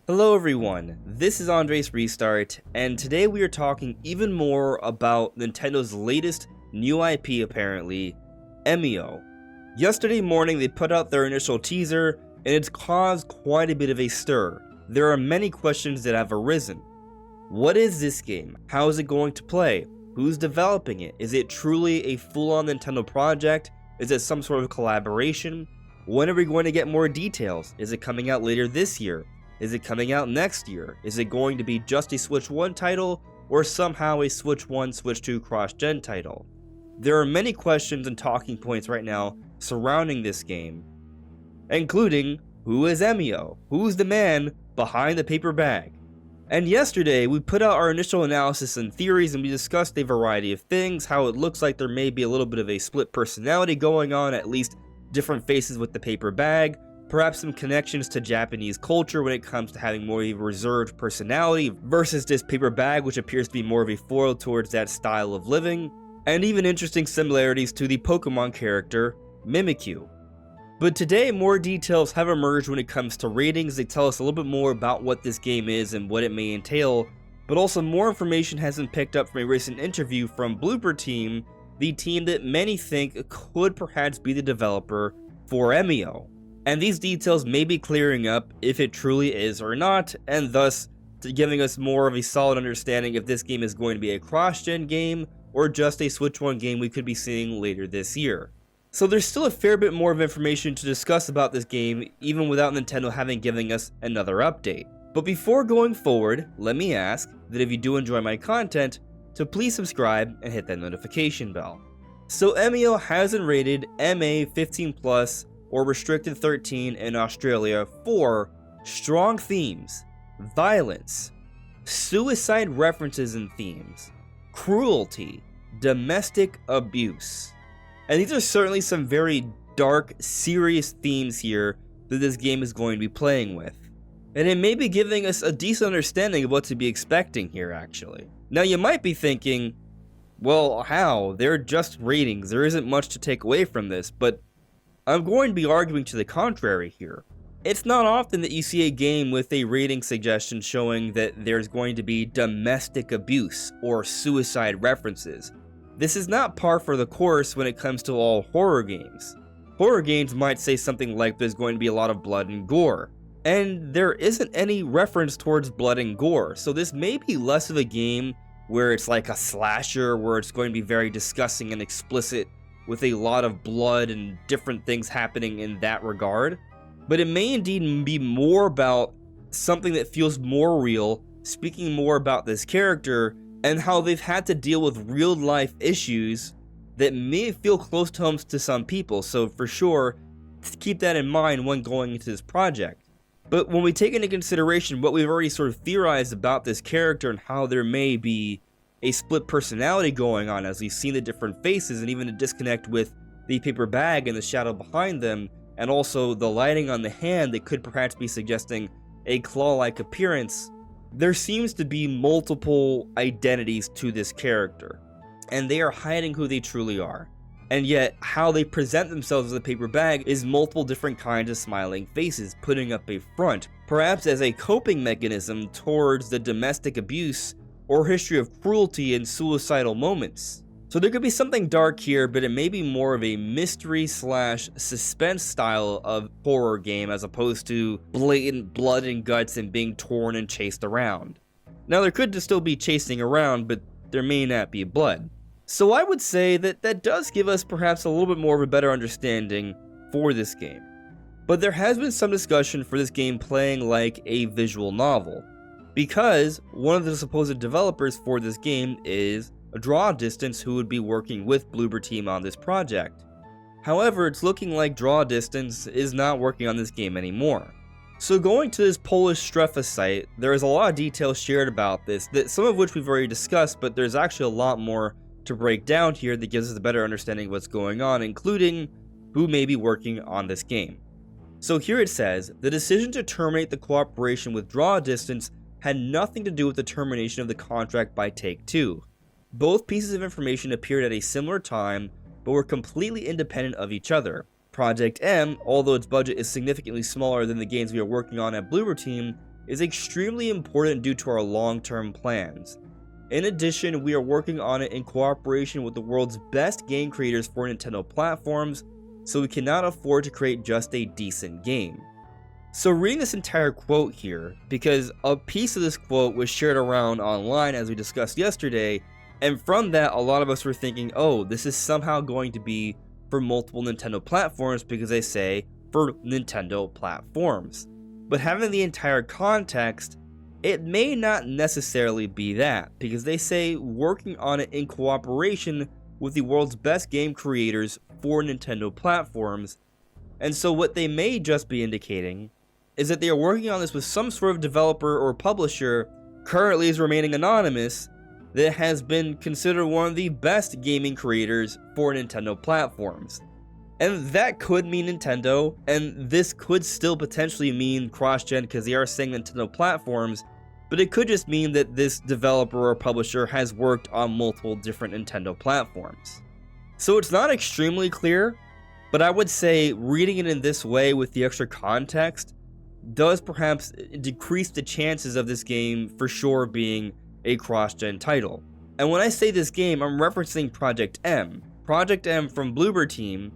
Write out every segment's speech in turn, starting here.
Hello everyone, this is Andres Restart, and today we are talking even more about Nintendo's latest new IP apparently, Emio. Yesterday morning they put out their initial teaser, and it's caused quite a bit of a stir. There are many questions that have arisen. What is this game? How is it going to play? Who's developing it? Is it truly a full-on Nintendo project? Is it some sort of collaboration? When are we going to get more details? Is it coming out later this year? Is it coming out next year? Is it going to be just a Switch 1 title, or somehow a Switch 1, Switch 2 cross-gen title? There are many questions and talking points right now surrounding this game, including, who is Emio? Who's the man behind the paper bag? And yesterday, we put out our initial analysis and theories, and we discussed a variety of things, how it looks like there may be a little bit of a split personality going on, at least different faces with the paper bag, perhaps some connections to Japanese culture when it comes to having more of a reserved personality versus this paper bag, which appears to be more of a foil towards that style of living, and even interesting similarities to the Pokemon character Mimikyu. But today, more details have emerged when it comes to ratings. They tell us a little bit more about what this game is and what it may entail, but also more information has been picked up from a recent interview from Bloober Team, the team that many think could perhaps be the developer for Emio. And these details may be clearing up if it truly is or not, and thus giving us more of a solid understanding if this game is going to be a cross-gen game or just a Switch 1 game we could be seeing later this year. So there's still a fair bit more of information to discuss about this game, even without Nintendo having given us another update. But before going forward, let me ask that if you do enjoy my content, to please subscribe and hit that notification bell. So Emio has been rated MA 15+, or restricted 13 in Australia for strong themes, violence, suicide references and themes, cruelty, domestic abuse. And these are certainly some very dark, serious themes here that this game is going to be playing with. And it may be giving us a decent understanding of what to be expecting here, actually. Now you might be thinking, well, how? They're just ratings, there isn't much to take away from this, but I'm going to be arguing to the contrary here. It's not often that you see a game with a rating suggestion showing that there's going to be domestic abuse or suicide references. This is not par for the course when it comes to all horror games. Horror games might say something like there's going to be a lot of blood and gore, and there isn't any reference towards blood and gore, so this may be less of a game where it's like a slasher, where it's going to be very disgusting and explicit with a lot of blood and different things happening in that regard. But it may indeed be more about something that feels more real, speaking more about this character, and how they've had to deal with real life issues that may feel close to home to some people, so for sure, keep that in mind when going into this project. But when we take into consideration what we've already sort of theorized about this character and how there may be a split personality going on as we've seen the different faces and even a disconnect with the paper bag and the shadow behind them, and also the lighting on the hand that could perhaps be suggesting a claw-like appearance, there seems to be multiple identities to this character, and they are hiding who they truly are. And yet, how they present themselves as a paper bag is multiple different kinds of smiling faces putting up a front, perhaps as a coping mechanism towards the domestic abuse or history of cruelty and suicidal moments. So there could be something dark here, but it may be more of a mystery/suspense style of horror game as opposed to blatant blood and guts and being torn and chased around. Now there could still be chasing around, but there may not be blood. So I would say that that does give us perhaps a little bit more of a better understanding for this game. But there has been some discussion for this game playing like a visual novel, because one of the supposed developers for this game is Draw Distance, who would be working with Bloober Team on this project. However, it's looking like Draw Distance is not working on this game anymore. So going to this Polish Strefa site, there is a lot of details shared about this, that some of which we've already discussed, but there's actually a lot more to break down here that gives us a better understanding of what's going on, including who may be working on this game. So here it says, the decision to terminate the cooperation with Draw Distance had nothing to do with the termination of the contract by Take-Two. Both pieces of information appeared at a similar time, but were completely independent of each other. Project M, although its budget is significantly smaller than the games we are working on at Bloober Team, is extremely important due to our long-term plans. In addition, we are working on it in cooperation with the world's best game creators for Nintendo platforms, so we cannot afford to create just a decent game. So reading this entire quote here, because a piece of this quote was shared around online as we discussed yesterday, and from that a lot of us were thinking, oh, this is somehow going to be for multiple Nintendo platforms because they say for Nintendo platforms. But having the entire context, it may not necessarily be that, because they say working on it in cooperation with the world's best game creators for Nintendo platforms, and so what they may just be indicating is that they are working on this with some sort of developer or publisher, currently is remaining anonymous, that has been considered one of the best gaming creators for Nintendo platforms. And that could mean Nintendo, and this could still potentially mean cross-gen because they are saying Nintendo platforms, but it could just mean that this developer or publisher has worked on multiple different Nintendo platforms. So it's not extremely clear, but I would say reading it in this way with the extra context does perhaps decrease the chances of this game for sure being a cross-gen title. And when I say this game, I'm referencing Project M. Project M from Bloober Team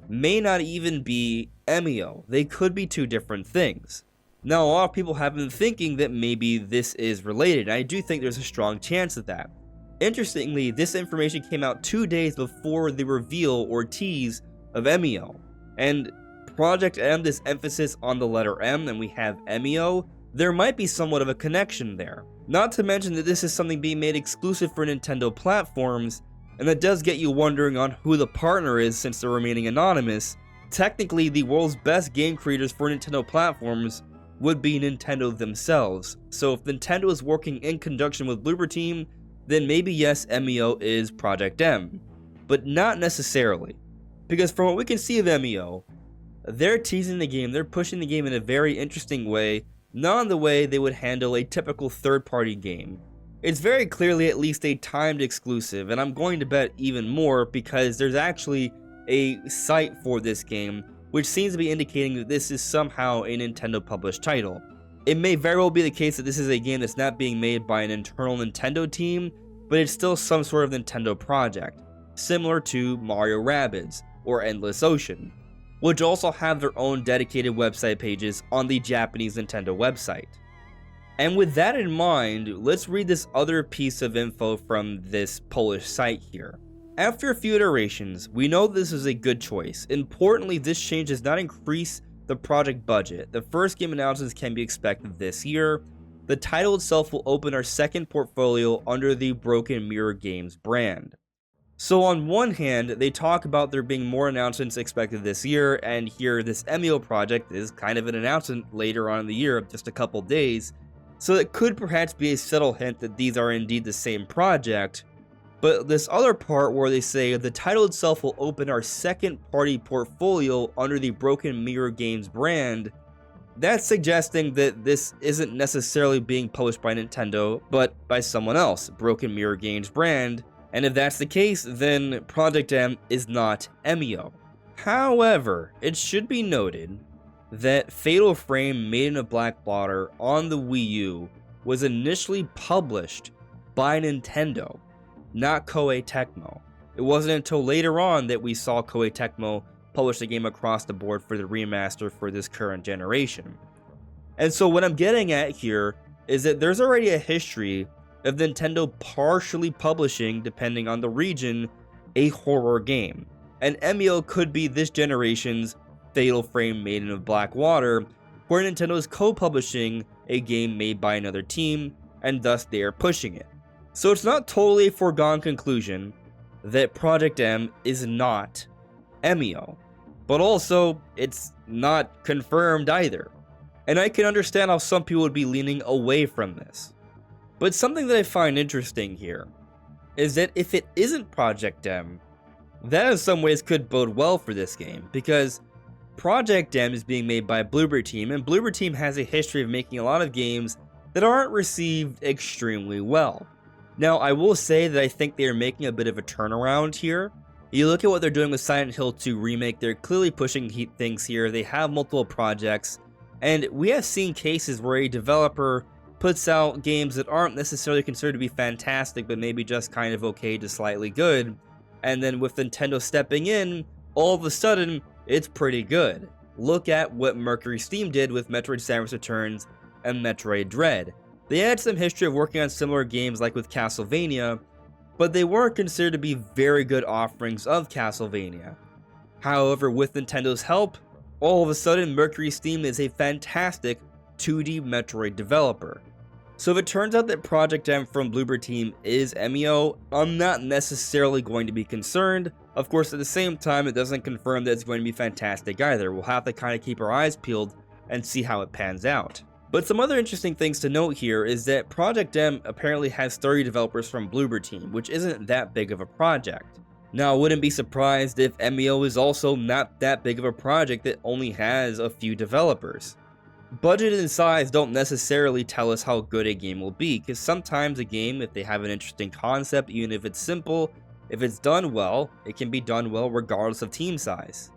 may not even be Emio. They could be two different things. Now, a lot of people have been thinking that maybe this is related, and I do think there's a strong chance of that. Interestingly, this information came out 2 days before the reveal or tease of Emio. And Project M, this emphasis on the letter M, and we have Emio, there might be somewhat of a connection there. Not to mention that this is something being made exclusive for Nintendo platforms, and that does get you wondering on who the partner is since they're remaining anonymous. Technically, the world's best game creators for Nintendo platforms would be Nintendo themselves. So if Nintendo is working in conjunction with Bloober Team, then maybe yes, Emio is Project M. But not necessarily. Because from what we can see of Emio, they're teasing the game, they're pushing the game in a very interesting way, not in the way they would handle a typical third-party game. It's very clearly at least a timed exclusive, and I'm going to bet even more because there's actually a site for this game which seems to be indicating that this is somehow a Nintendo published title. It may very well be the case that this is a game that's not being made by an internal Nintendo team, but it's still some sort of Nintendo project, similar to Mario Rabbids or Endless Ocean, which also have their own dedicated website pages on the Japanese Nintendo website. And with that in mind, let's read this other piece of info from this Polish site here. After a few iterations, we know this is a good choice. Importantly, this change does not increase the project budget. The first game announcements can be expected this year. The title itself will open our second portfolio under the Broken Mirror Games brand. So on one hand, they talk about there being more announcements expected this year, and here this Emio project is kind of an announcement later on in the year, just a couple days, so it could perhaps be a subtle hint that these are indeed the same project. But this other part where they say the title itself will open our second party portfolio under the Broken Mirror Games brand, that's suggesting that this isn't necessarily being published by Nintendo, but by someone else, Broken Mirror Games brand. And if that's the case, then Project M is not Emio. However, it should be noted that Fatal Frame Made in a Black Water on the Wii U was initially published by Nintendo, not Koei Tecmo. It wasn't until later on that we saw Koei Tecmo publish the game across the board for the remaster for this current generation. And so what I'm getting at here is that there's already a history of Nintendo partially publishing, depending on the region, a horror game. And Emio could be this generation's Fatal Frame Made in Black Water, where Nintendo is co-publishing a game made by another team, and thus they are pushing it. So it's not totally a foregone conclusion that Project M is not Emio, but also it's not confirmed either. And I can understand how some people would be leaning away from this. But something that I find interesting here is that if it isn't Project M, that in some ways could bode well for this game, because Project M is being made by Bloober Team, and Bloober Team has a history of making a lot of games that aren't received extremely well. Now, I will say that I think they are making a bit of a turnaround here, You look at what they're doing with Silent Hill 2 Remake, they're clearly pushing things here, they have multiple projects, and we have seen cases where a developer puts out games that aren't necessarily considered to be fantastic, but maybe just kind of okay to slightly good, and then with Nintendo stepping in, all of a sudden, it's pretty good. Look at what Mercury Steam did with Metroid Samus Returns and Metroid Dread. They had some history of working on similar games like with Castlevania, but they weren't considered to be very good offerings of Castlevania. However, with Nintendo's help, all of a sudden Mercury Steam is a fantastic 2D Metroid developer. So if it turns out that Project M from Bloober Team is Emio, I'm not necessarily going to be concerned. Of course, at the same time, it doesn't confirm that it's going to be fantastic either. We'll have to kind of keep our eyes peeled and see how it pans out. But some other interesting things to note here is that Project M apparently has 30 developers from Bloober Team, which isn't that big of a project. Now, I wouldn't be surprised if Emio is also not that big of a project that only has a few developers. Budget and size don't necessarily tell us how good a game will be, because sometimes a game, if they have an interesting concept, even if it's simple, if it's done well, it can be done well regardless of team size.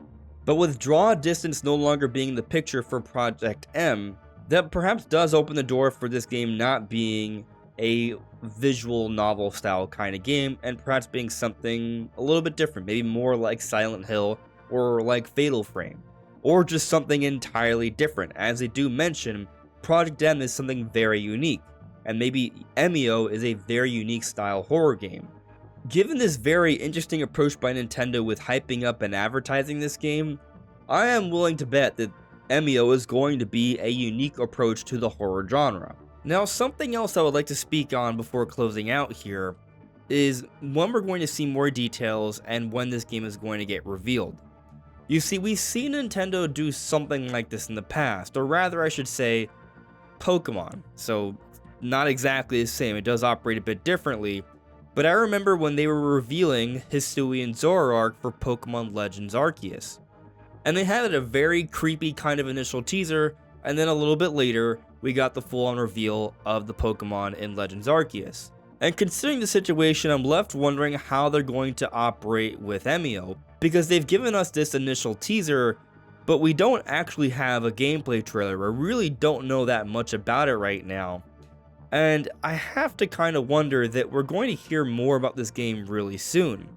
But with draw distance no longer being in the picture for Project M, that perhaps does open the door for this game not being a visual novel style kind of game, and perhaps being something a little bit different, maybe more like Silent Hill or like Fatal Frame, or just something entirely different. As they do mention, Project M is something very unique, and maybe Emio is a very unique style horror game. Given this very interesting approach by Nintendo with hyping up and advertising this game, I am willing to bet that Emio is going to be a unique approach to the horror genre. Now, something else I would like to speak on before closing out here is when we're going to see more details and when this game is going to get revealed. You see, we've seen Nintendo do something like this in the past, or rather I should say, Pokemon. So, not exactly the same, it does operate a bit differently, but I remember when they were revealing Hisui and Zoroark for Pokemon Legends Arceus. And they had a very creepy kind of initial teaser, and then a little bit later, we got the full-on reveal of the Pokemon in Legends Arceus. And considering the situation, I'm left wondering how they're going to operate with Emio, because they've given us this initial teaser, but we don't actually have a gameplay trailer. I really don't know that much about it right now. And I have to kind of wonder that we're going to hear more about this game really soon.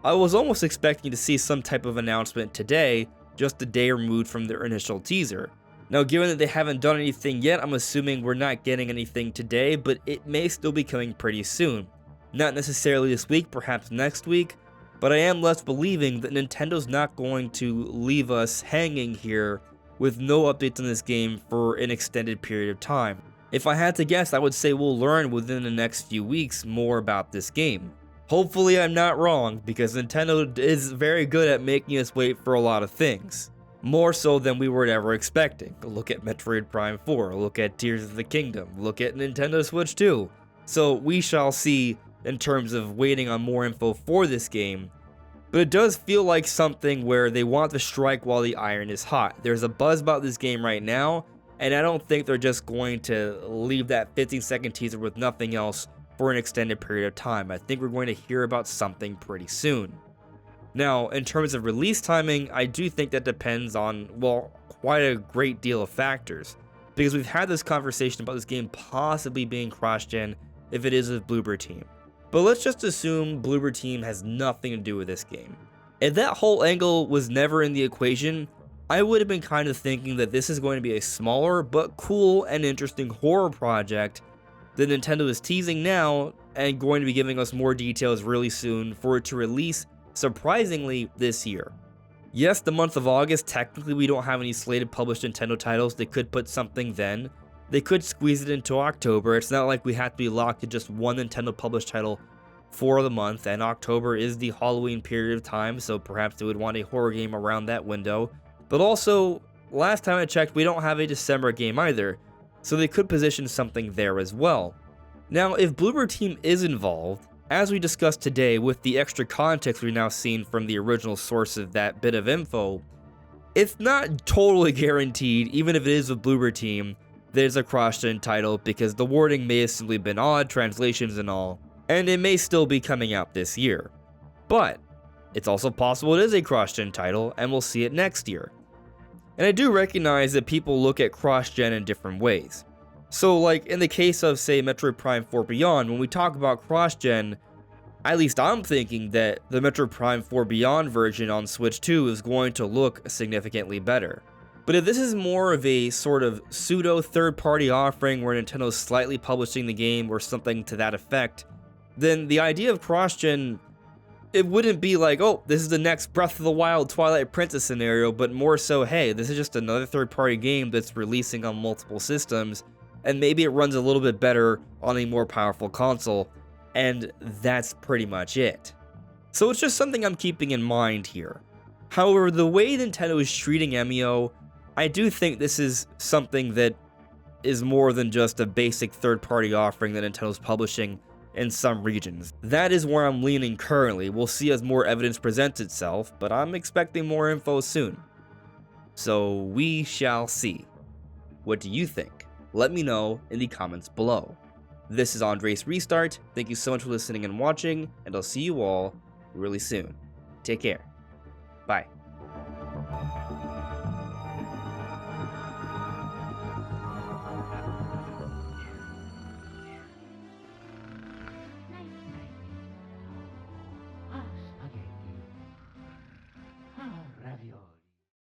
I was almost expecting to see some type of announcement today, just a day removed from their initial teaser. Now, given that they haven't done anything yet, I'm assuming we're not getting anything today, but it may still be coming pretty soon. Not necessarily this week, perhaps next week, but I am left believing that Nintendo's not going to leave us hanging here with no updates on this game for an extended period of time. If I had to guess, I would say we'll learn within the next few weeks more about this game. Hopefully I'm not wrong, because Nintendo is very good at making us wait for a lot of things. More so than we were ever expecting. Look at Metroid Prime 4, look at Tears of the Kingdom, look at Nintendo Switch 2. So we shall see in terms of waiting on more info for this game. But it does feel like something where they want to strike while the iron is hot. There's a buzz about this game right now, and I don't think they're just going to leave that 15-second teaser with nothing else for an extended period of time. I think we're going to hear about something pretty soon. Now, in terms of release timing, I do think that depends on, well, quite a great deal of factors, because we've had this conversation about this game possibly being cross-gen if it is with Bloober Team. But let's just assume Bloober Team has nothing to do with this game. If that whole angle was never in the equation, I would have been kind of thinking that this is going to be a smaller but cool and interesting horror project that Nintendo is teasing now and going to be giving us more details really soon for it to release surprisingly this year. Yes, the month of August, technically we don't have any slated published Nintendo titles. They could put something then. They could squeeze it into October. It's not like we have to be locked to just one Nintendo published title for the month, and October is the Halloween period of time, so perhaps they would want a horror game around that window. But also, last time I checked, we don't have a December game either, so they could position something there as well. Now, if Bloober Team is involved, as we discussed today with the extra context we've now seen from the original source of that bit of info, it's not totally guaranteed, even if it is with Bloober Team, that it's a cross-gen title, because the wording may have simply been odd, translations and all, and it may still be coming out this year. But It's also possible it is a cross-gen title, and we'll see it next year. And I do recognize that people look at cross-gen in different ways. So like in the case of, say, Metroid Prime 4 Beyond, when we talk about cross-gen, at least I'm thinking that the Metroid Prime 4 Beyond version on Switch 2 is going to look significantly better. But if this is more of a sort of pseudo third-party offering where Nintendo's slightly publishing the game or something to that effect, then the idea of cross-gen, it wouldn't be like, oh, this is the next Breath of the Wild Twilight Princess scenario, but more so, hey, this is just another third-party game that's releasing on multiple systems, and maybe it runs a little bit better on a more powerful console, and that's pretty much it. So it's just something I'm keeping in mind here. However, the way Nintendo is treating Emio, I do think this is something that is more than just a basic third-party offering that Nintendo's publishing in some regions. That is where I'm leaning currently. We'll see as more evidence presents itself, but I'm expecting more info soon. So we shall see. What do you think? Let me know in the comments below. This is Andres Restart. Thank you so much for listening and watching, and I'll see you all really soon. Take care. Bye.